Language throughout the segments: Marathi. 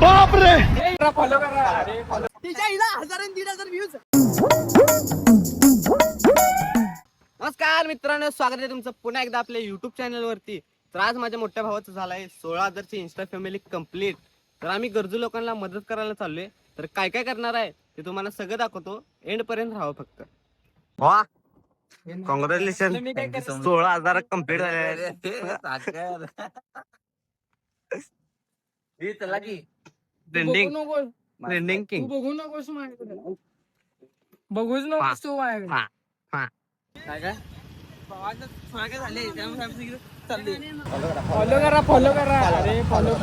बापरे. फॉलो करा. तिच्या हिला 1000-1500 व्ह्यूज. नमस्कार मित्रांनो, स्वागत आहे तुमचं पुन्हा एकदा आपल्या युट्यूब चॅनल वरती. तर आज माझ्या मोठ्या भावाचं झालंय 16,000ची इन्स्टा फॅमिली कंप्लीट. तर आम्ही गरजू लोकांना मदत करायला चाललोय. तर काय काय करणार आहे ते तुम्हाला सगळं दाखवतो. एंड पर्यंत राहावं फक्त. वा कॉंग्रॅच्युलेशन. 16,000 कंप्लीट झाले. Trending trending king. बघू नकोस माझ्याकडे, बघूच नकोस तू माझ्याकडे. काय काय फॉलो करा, फॉलो करा. अरे फॉलो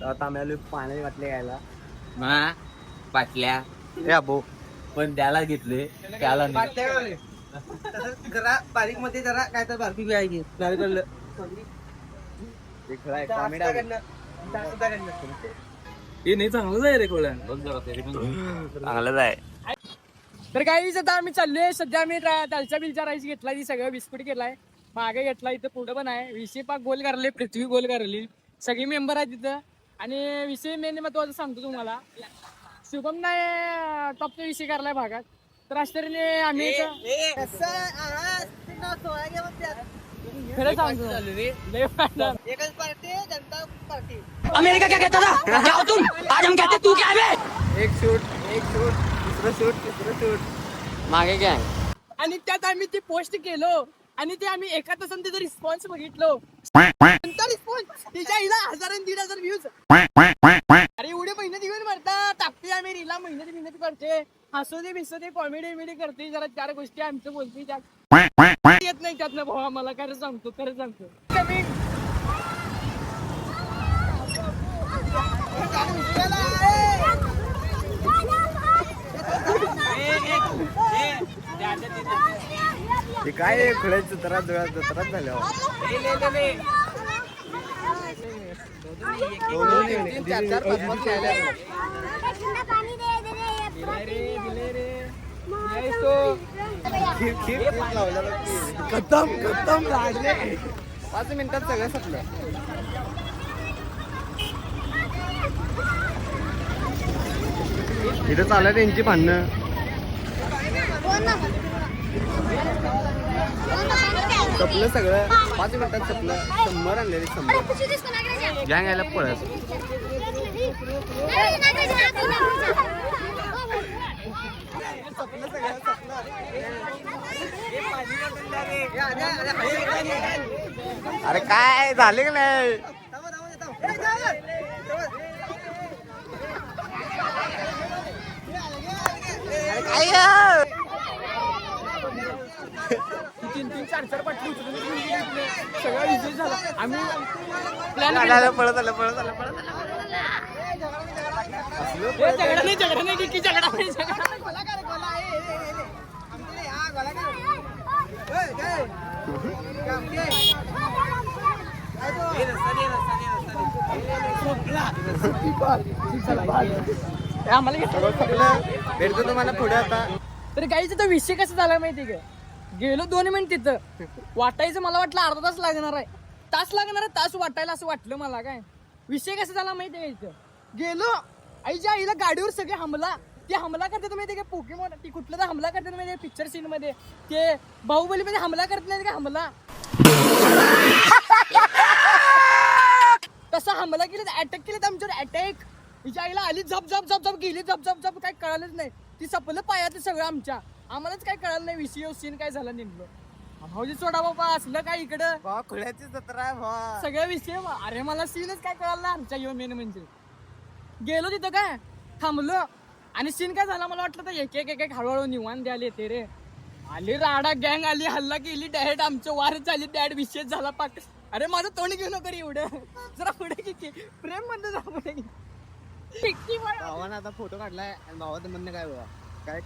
आता आम्ही आलो पाणी वाटले घ्यायला. पाटल्या ए अबो पण त्याला घेतले, त्याला जरा बारीक मध्ये जरा काय तर बारबी आहे की हे नाही चांगलंच आहे रे कोळ्या. चांगलंच आहे. तर काही आता आम्ही चाललोय. सध्या आम्ही दालच्या बिलच्या राईस घेतला, ती सगळं बिस्कुट केलाय, मागे घेतला, इथं पुढं पण आहे. विषय पाक गोल करले, पृथ्वी गोल करली, सगळी मेंबर आहे तिथं. आणि विषय मेन महत्वाचं सांगतो तुम्हाला, शुभम नाही टॉपचा विषय करलाय भागात. तर अशाने आम्ही खरं सांगतो एकच पार्टी, जनता पार्टी. अमेरिका क्या कहता था? क्या हो तुम? आज हम कहते तू क्या है? एक शूट दुसरं शूट तिसरं शूट मागे गँग. आणि त्यात आम्ही ती पोस्ट केलो आणि ते आम्ही एका तासात त्याचा रिस्पॉन्स बघितलो. रिस्पॉन्स तिच्या हिला 1000-1500 व्ह्यूज. अरे एवढे मेहनत घेऊन मरता टाकते आम्ही रीला, मेहनत करते, हसू दे बिसू दे, कॉमेडी करते, जरा 4 गोष्टी आमचं बोलते, त्यात येत नाही त्यातनं भावा. मला खरं सांगतो हे काय खुळ्या जत्रात झाल्या. खतम लागले. 5 मिनिटात सगळं संपलं. इथं चालू त्यांची भांडणं. संपलं सगळं 5 मिनिटात संपलं. 100 आणलेले 100 गँग यायला पळत. अरे काय झाले का नाही. तीन 4 पाटली सगळा विजय झाला. आम्ही प्लॅन पळत आलं झगडा नाही की झगडा नाही. भेटतो तुम्हाला पुढे आता. तर गाईचा तो विषय कसा झाला माहितीये का, गेलो 2 मिनिट तिथं वाटायचं, मला वाटलं अर्धा तास लागणार आहे, तास वाटायला असं वाटलं मला. काय विषय कसा झाला माहितीये का, इथं गेलो आईच्या आईला गाडीवर सगळे हमला करतात माहितीये का. पोकेमॉन ती कुठलं तर हमला करतात माहितीये पिक्चर सीन मध्ये, ते बाहुबली मध्ये हमला करत नाही का, हमला तसा हमला केला, अटॅक केले आमच्यावर. अटॅक तिच्या आईला आली, झप गेली, झप काय कळालंच नाही. ती सपलं पायात सगळं आमच्या, आम्हालाच काय कळालं नाही विषय सीन काय झाला नेमकं. भाऊजी सोडा बाबा, असलं काय इकडं खुळ्याची जत्रा सगळं विषय. अरे मला सीनच काय कळालं नाही आमच्या यो मेन म्हणजे. गेलो तिथं काय थांबलो आणि सीन काय झाला मला वाटलं तर एक हळूहळू निवांत द्यायला येते रे. आली राडा गँग आली, हल्ला केली, डायरेक्ट आमचं वार झाली, डॅड विषय झाला पाक. अरे माझं तोंड घेऊ नको रे एवढं, जरा पुढे की प्रेम म्हणतो, जरा पुढे की. भावानं आता फोटो काढलाय आणि भावाचं म्हणणं काय बाबा, काय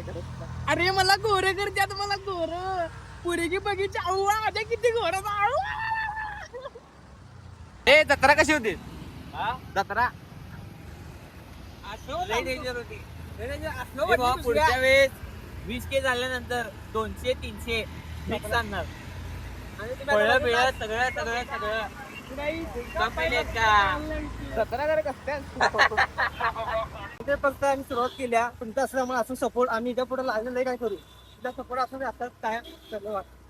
करत. अरे मला गोरे करते, मला गोर पुरे की बगीचा. अव्वा आधी किती गोर. ए जत्रा कशी होती जत्रा. पुढच्या वेळेस 20K झाल्यानंतर 200-300 मिक्स आणणार. फळं बिळं सगळं कंपनीत का 17 ते फक्त आम्ही सुरुवात केल्या तुमचं असं आम्हाला असं सपोर्ट आम्ही इथं पुढे लागलं नाही काय करू तुझा सपोर्ट असं आता काय सगळं वाटतं